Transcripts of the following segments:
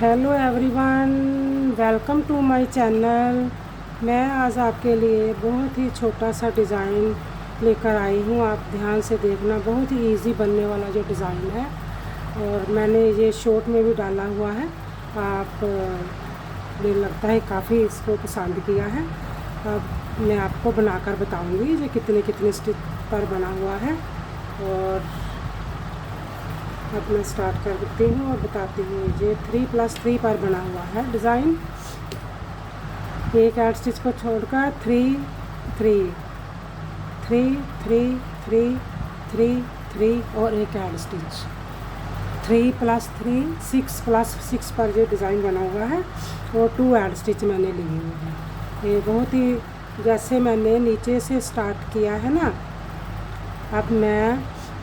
Hello everyone, welcome to my channel. मैं आज आपके लिए बहुत ही छोटा सा डिज़ाइन लेकर आई हूँ। आप ध्यान से देखना, बहुत ही इजी बनने वाला जो डिज़ाइन है। और मैंने ये शॉर्ट में भी डाला हुआ है। आप मुझे लगता है काफ़ी इसको पसंद किया है। अब मैं आपको बनाकर बताऊँगी ये कितने कितने स्टिच पर बना हुआ है। और अब मैं स्टार्ट कर देती हूँ और बताती हूँ। ये 3+3 पर बना हुआ है डिज़ाइन। एक ऐड स्टिच को छोड़कर 3 3 3 3 3 3 3 और एक ऐड स्टिच 3+3 6+6 पर ये डिज़ाइन बना हुआ है। और 2 ऐड स्टिच मैंने लिए हुए हैं। ये बहुत ही जैसे मैंने नीचे से स्टार्ट किया है ना, अब मैं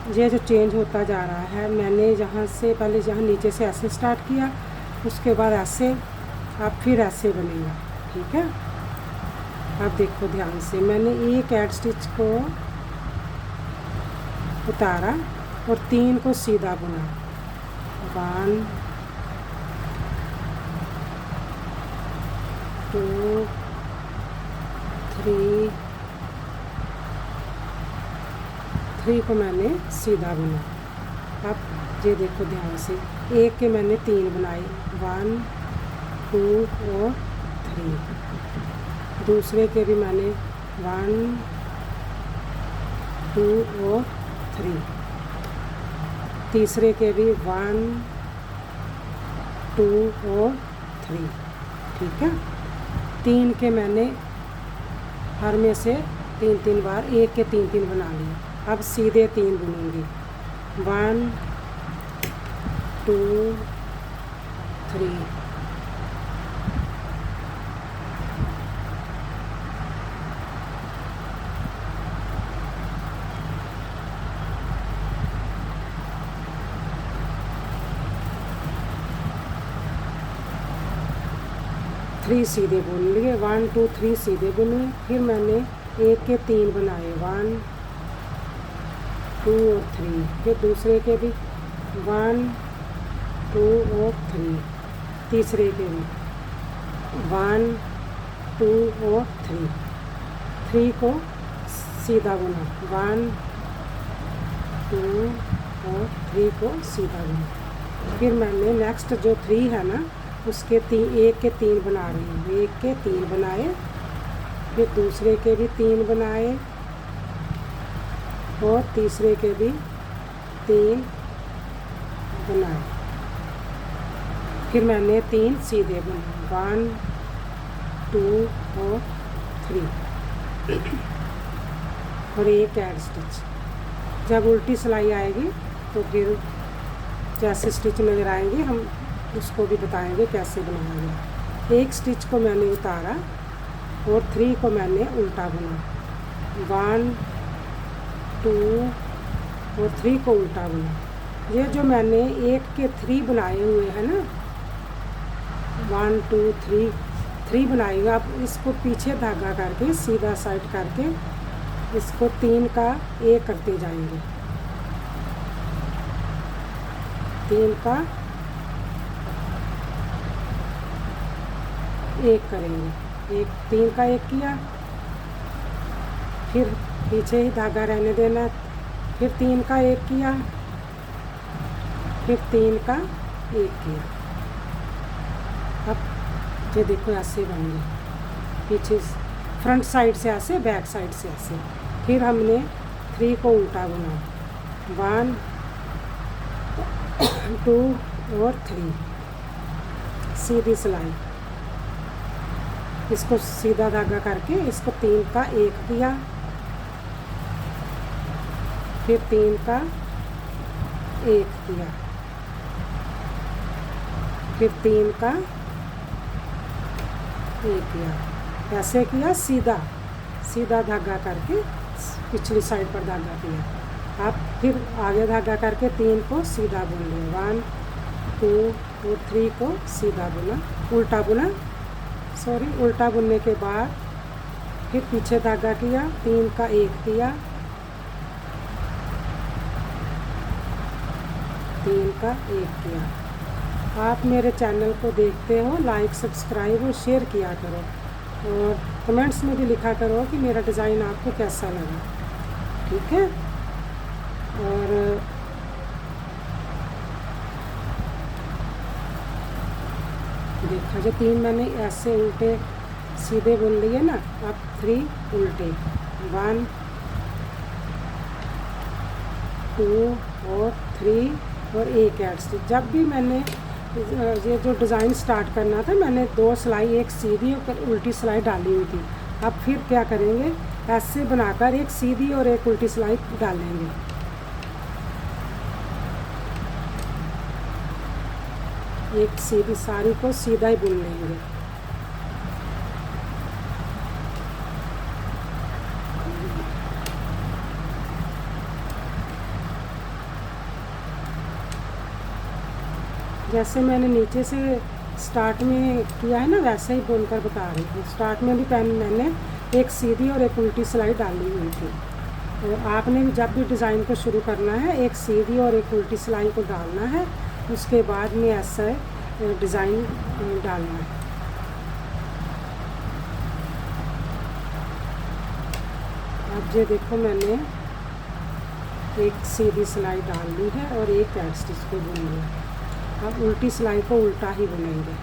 ये जो चेंज होता जा रहा है, मैंने यहाँ से पहले जहाँ नीचे से ऐसे स्टार्ट किया, उसके बाद ऐसे, अब फिर ऐसे बनेगा। ठीक है, अब देखो ध्यान से, मैंने एक ऐड स्टिच को उतारा और 3 को सीधा बुना। 1 2 3 को मैंने सीधा बुना। अब ये देखो ध्यान से, एक के मैंने 3 बनाए, 1 2 और 3। दूसरे के भी मैंने 1 2 और 3। तीसरे के भी 1 2 और 3। ठीक है, 3 के मैंने हर में से 3 बार एक के 3 बना लिए। अब सीधे 3 बुनूंगी, 1 2 3। सीधे बुन लिए, 1 2 3 सीधे बुने। फिर मैंने एक के 3 बनाए, 1 2 और 3। फिर दूसरे के भी 1 2 और 3। तीसरे के भी 1 2 और 3 को सीधा बुना, 1 2 और 3 को सीधा बुना। फिर मैंने नेक्स्ट जो 3 है ना, उसके एक के 3 बना रही हूँ। एक के 3 बनाए, फिर दूसरे के भी 3 बनाए और तीसरे के भी 3 बनाए। फिर मैंने 3 सीधे बुने, 1 2 और 3 और एक ऐड स्टिच। जब उल्टी सिलाई आएगी तो फिर जैसे स्टिच नज़र आएंगे हम उसको भी बताएंगे कैसे बनाएंगे। एक स्टिच को मैंने उतारा और 3 को मैंने उल्टा बुना, 1 2 और 3 को उल्टा बुना। ये जो मैंने एक के 3 बनाए हुए हैं ना, 1 2 3 बनाएगा। आप इसको पीछे धागा करके सीधा साइड करके इसको 3 का एक करते जाएंगे, 3 का एक करेंगे। एक 3 का एक किया, फिर पीछे ही धागा रहने देना, फिर 3 का एक किया, फिर 3 का एक किया। अब ये देखो ऐसे बनेंगे, पीछे फ्रंट साइड से ऐसे, बैक साइड से ऐसे। फिर हमने 3 को उल्टा बुना, 1 2 और 3 सीधी सिलाई। इसको सीधा धागा करके इसको 3 का एक किया, फिर 3 का एक किया, फिर 3 का एक किया। ऐसे किया, सीधा धागा करके पिछली साइड पर धागा किया। आप फिर आगे धागा करके 3 को सीधा बुन लिया, 1 2 और 3 को सीधा बुना, उल्टा बुना, उल्टा बुनने के बाद फिर पीछे धागा किया, 3 का एक किया, 3 का एक किया, आप मेरे चैनल को देखते हो, लाइक सब्सक्राइब और शेयर किया करो, और कमेंट्स में भी लिखा करो कि मेरा डिज़ाइन आपको कैसा लगा। ठीक है। और देखा, जो 3 मैंने ऐसे उल्टे सीधे बुन लिए ना, अब 3 उल्टे, 1 2 और 3 और एक ऐड स्टिच। जब भी मैंने ये जो डिज़ाइन स्टार्ट करना था, मैंने 2 सिलाई, एक सीधी और उल्टी सिलाई डाली हुई थी। अब फिर क्या करेंगे, ऐसे बनाकर एक सीधी और एक उल्टी सिलाई डालेंगे। एक सीधी साड़ी को सीधा ही बुन लेंगे। जैसे मैंने नीचे से स्टार्ट में किया है ना, वैसे ही बुनकर बता रही हूँ। स्टार्ट में भी मैंने एक सीधी और एक उल्टी सिलाई डाली हुई थी। तो आपने भी जब भी डिज़ाइन को शुरू करना है, एक सीधी और एक उल्टी सिलाई को डालना है, उसके बाद में ऐसा डिज़ाइन डालना है। अब ये देखो, मैंने एक सीधी सिलाई डाल ली है और एक ऐड स्टिच को बुन लिया। अब उल्टी सिलाई को उल्टा ही बुनेंगे।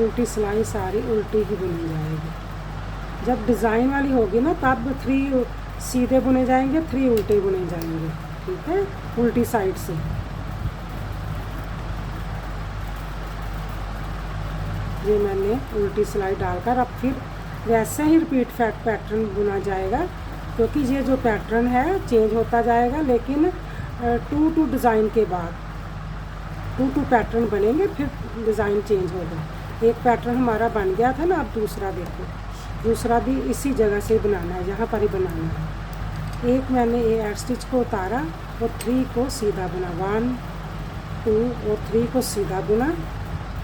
उल्टी सिलाई सारी उल्टी ही बुनी जाएगी। जब डिज़ाइन वाली होगी ना, तब 3 सीधे बुने जाएंगे, 3 उल्टे बुने जाएंगे। ठीक है, उल्टी साइड से। ये मैंने उल्टी सिलाई डालकर अब फिर वैसे ही रिपीट पैटर्न बुना जाएगा, क्योंकि ये जो पैटर्न है चेंज होता जाएगा। लेकिन 2 डिज़ाइन के बाद 2 पैटर्न बनेंगे, फिर डिज़ाइन चेंज होगा। एक पैटर्न हमारा बन गया था ना, अब दूसरा देखो, दूसरा भी इसी जगह से बनाना है, यहाँ पर ही बनाना है। एक मैंने ये ऐड स्टिच को उतारा और 3 को सीधा बुना, 1 2 और 3 को सीधा बुना,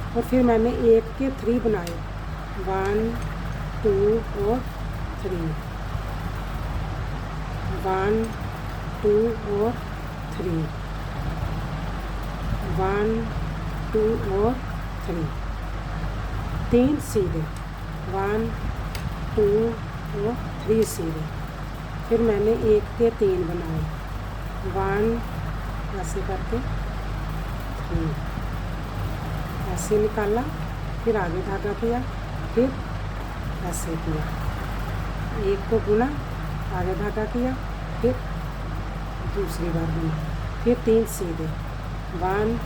और फिर मैंने 1 के 3 बनाए, 1 2 और 3, 1 2 और 3, 1 2 और 3 सीधे, 1 2 और 3 सीधे। फिर मैंने 1 के 3 बनाए, 1 ऐसे करके 3 ऐसे निकाला, फिर आगे धागा किया, फिर ऐसे किया, 1 को बुना, आगे धागा किया, फिर दूसरी बार बुना, फिर 3 सीधे, 1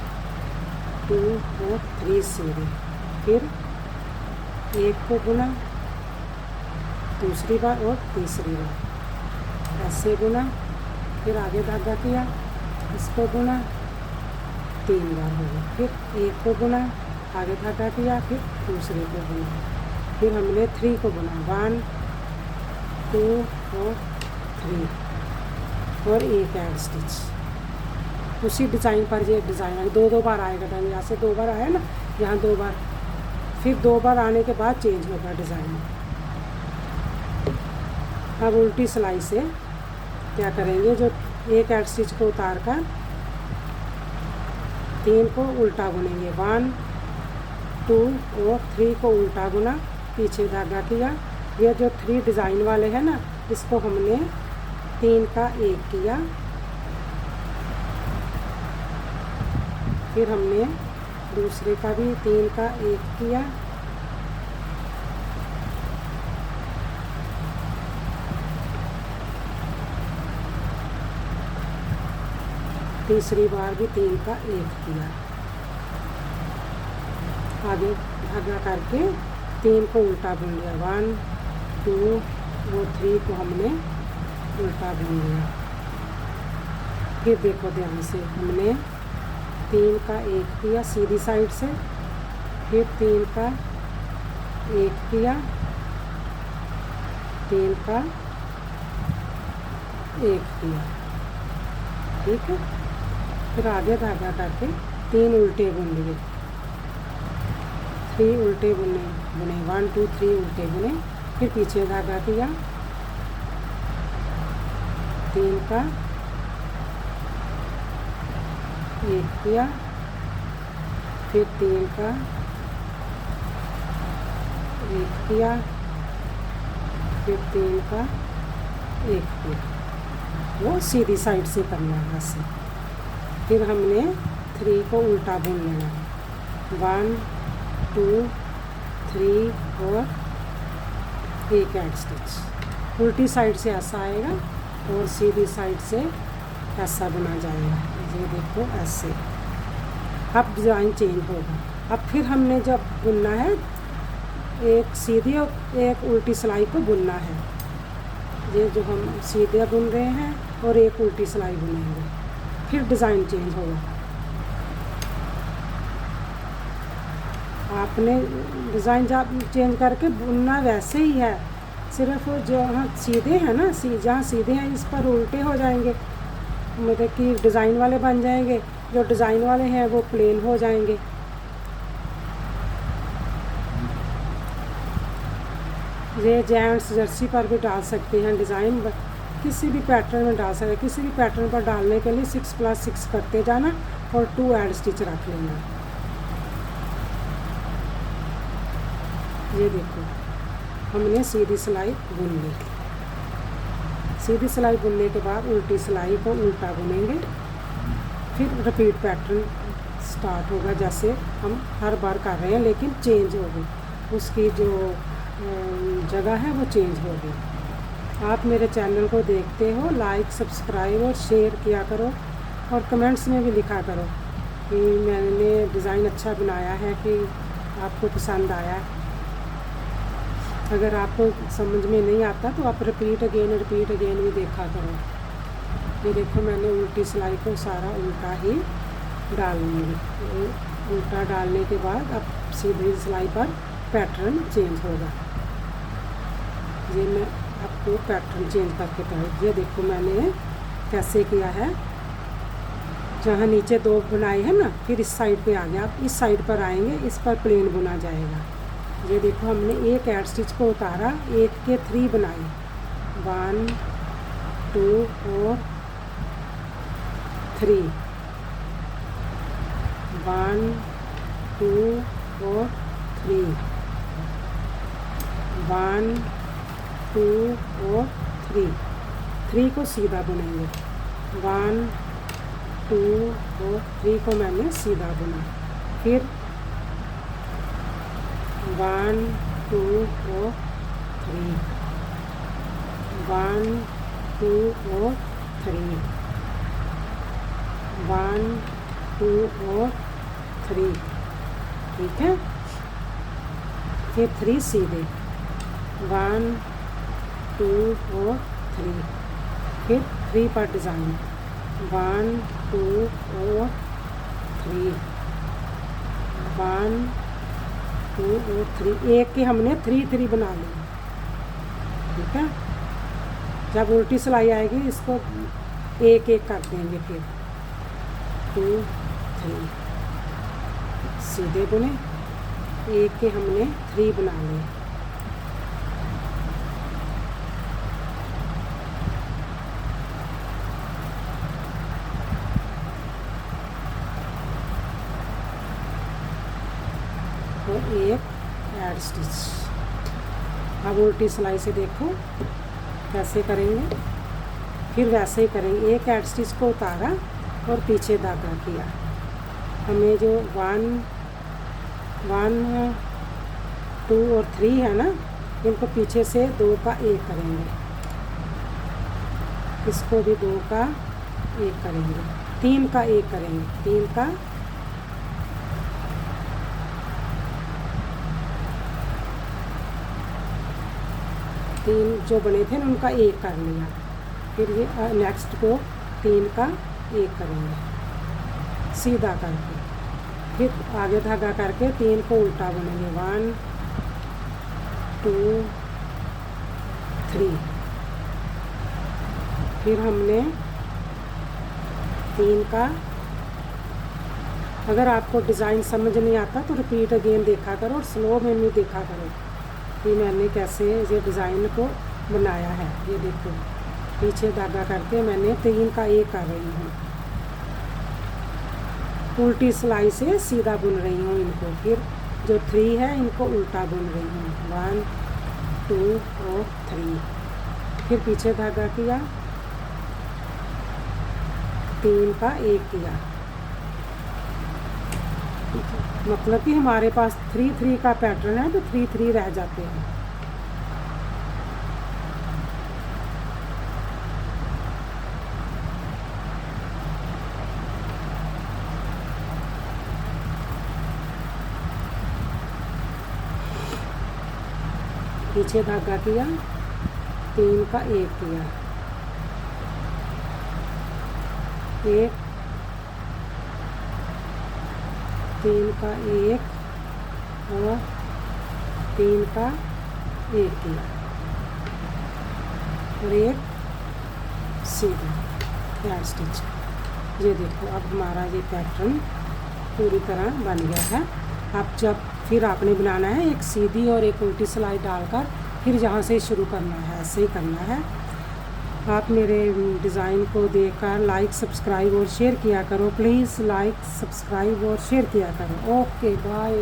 2 और 3 सीधे, फिर 1 को बुना, दूसरी बार और तीसरी बार ऐसे बुना, फिर आगे धागा किया, इसको बुना, 3 बार हो गया, फिर 1 को बुना, आगे धागा किया, फिर दूसरे को बुना, फिर हमने 3 को बुना, 1 2 और 3 और एक ऐड स्टिच। उसी डिज़ाइन पर ये डिज़ाइन 2 बार आएगा। टाइम यहाँ से 2 बार आया ना, यहाँ 2 बार, फिर 2 बार आने के बाद चेंज होगा डिज़ाइन। अब उल्टी सिलाई से क्या करेंगे, जो एक ऐड स्टिच को उतार कर 3 को उल्टा बुनेंगे, 1 2 और 3 को उल्टा बुना, पीछे धागा किया। ये जो 3 डिज़ाइन वाले हैं ना, इसको हमने 3 का 1 किया, फिर हमने दूसरे का भी 3 का 1 किया, तीसरी बार भी 3 का 1 किया, आगे धागा करके 3 को उल्टा बुन लिया, 1 2 और 3 को हमने उल्टा बुन लिया। फिर देखो ध्यान से, हमने 3 का 1 किया सीधी साइड से, फिर 3 का 1 किया, 3 का 1 किया, ठीक है। फिर आगे धागा करके 3 उल्टे बुन लिए, 3 उल्टे बुने बुने 1 2 3 उल्टे बुने, फिर पीछे धागा किया, 3 का 1 किया, फिर 3 का 1 किया, फिर 3 का 1 किया। वो सीधी साइड से करना है ऐसे। फिर हमने 3 को उल्टा बुन लेना, 1 2 3 और 1 ऐड स्टिच। उल्टी साइड से ऐसा आएगा और सीधी साइड से ऐसा बुना जाएगा। ये देखो ऐसे। अब डिज़ाइन चेंज होगा। अब फिर हमने जब बुनना है, एक सीधी और एक उल्टी सिलाई को बुनना है। ये जो हम सीधे बुन रहे हैं और एक उल्टी सिलाई बुनेंगे, फिर डिज़ाइन चेंज होगा। आपने डिज़ाइन जब चेंज करके बुनना वैसे ही है, सिर्फ जहाँ सीधे हैं ना, जहाँ सीधे हैं इस पर उल्टे हो जाएंगे, मतलब कि डिज़ाइन वाले बन जाएंगे। जो डिज़ाइन वाले हैं वो प्लेन हो जाएंगे। ये जेंट्स जर्सी पर भी डाल सकते हैं डिज़ाइन, किसी भी पैटर्न में डाल सकते हैं। किसी भी पैटर्न पर डालने के लिए 6+6 करते जाना और 2 ऐड स्टिच रख लेना। ये देखो हमने सीधी सिलाई बुन ली। सीधी सिलाई बुनने के बाद उल्टी सिलाई को उल्टा बुनेंगे, फिर रिपीट पैटर्न स्टार्ट होगा जैसे हम हर बार कर रहे हैं, लेकिन चेंज होगी, उसकी जो जगह है वो चेंज होगी। आप मेरे चैनल को देखते हो, लाइक सब्सक्राइब और शेयर किया करो और कमेंट्स में भी लिखा करो कि मैंने डिज़ाइन अच्छा बनाया है, कि आपको पसंद आया। अगर आपको समझ में नहीं आता तो आप रिपीट अगेन भी देखा करो। ये देखो मैंने उल्टी सिलाई को सारा उल्टा ही डाल लूँगी। उल्टा डालने के बाद अब सीधी सिलाई पर पैटर्न चेंज होगा। ये मैं आपको पैटर्न चेंज करके बताऊँ। ये देखो मैंने कैसे किया है। जहाँ नीचे 2 बनाए हैं ना, फिर इस साइड पे आ गया। आप इस साइड पर आएंगे, इस पर प्लेन बुना जाएगा। ये देखो हमने 1 ऐड स्टिच को उतारा, 1 के 3 बनाए, 1 2 और 3, 1 2 और 3, 1 2 और 3 को सीधा बुनेंगे। 1 2 और 3 को मैंने सीधा बुना। फिर 1 2 और 3, 1 2 और 3, 1 2 और 3, ठीक है। फिर 3 सीधे, 1 2 और 3, फिर 3 पर डिज़ाइन, 1 2 और 3, 1 2 और 3। एक के हमने 3 बना लिया, ठीक है। जब उल्टी सिलाई आएगी इसको 1 1 कर देंगे। फिर 2 3 सीधे बुने, एक के हमने 3 बना लिए। और 1 ऐड स्टिच। अब उल्टी सिलाई से देखो कैसे करेंगे। फिर वैसे ही करेंगे, 1 ऐड स्टिच को उतारा और पीछे धागा किया। हमें जो 1 2 और 3 है ना, इनको पीछे से 2 का 1 करेंगे, इसको भी 2 का 1 करेंगे, 3 का 1 करेंगे, 3 का 3 जो बने थे ना उनका 1 कर लिया। फिर ये नेक्स्ट को 3 का 1 करेंगे सीधा करके। फिर आगे धागा करके 3 को उल्टा बुनेंगे, 1 2 3। फिर हमने 3 का अगर आपको डिज़ाइन समझ नहीं आता तो रिपीट अगेन देखा करो और स्लो में भी देखा करो कि मैंने कैसे ये डिज़ाइन को बनाया है। ये देखो पीछे धागा करके मैंने 3 का 1 कर रही हूँ, उल्टी सिलाई से सीधा बुन रही हूँ इनको, फिर जो 3 है इनको उल्टा बुन रही हूँ, 1 2 और 3, फिर पीछे धागा किया, 3 का 1 किया, मतलब कि हमारे पास 3 3 का पैटर्न है तो 3 3 रह जाते हैं। पीछे धागा किया, 3 का 1 किया, 1 3 का 1 और 3 का 1 किया और एक सीधा फ्लैट स्टिच। ये देखो अब हमारा ये पैटर्न पूरी तरह बन गया है। अब जब फिर आपने बनाना है एक सीधी और एक उल्टी सिलाई डालकर, फिर यहाँ से शुरू करना है, ऐसे ही करना है। आप मेरे डिज़ाइन को देखकर लाइक सब्सक्राइब और शेयर किया करो, प्लीज़ लाइक सब्सक्राइब और शेयर किया करो। Okay bye.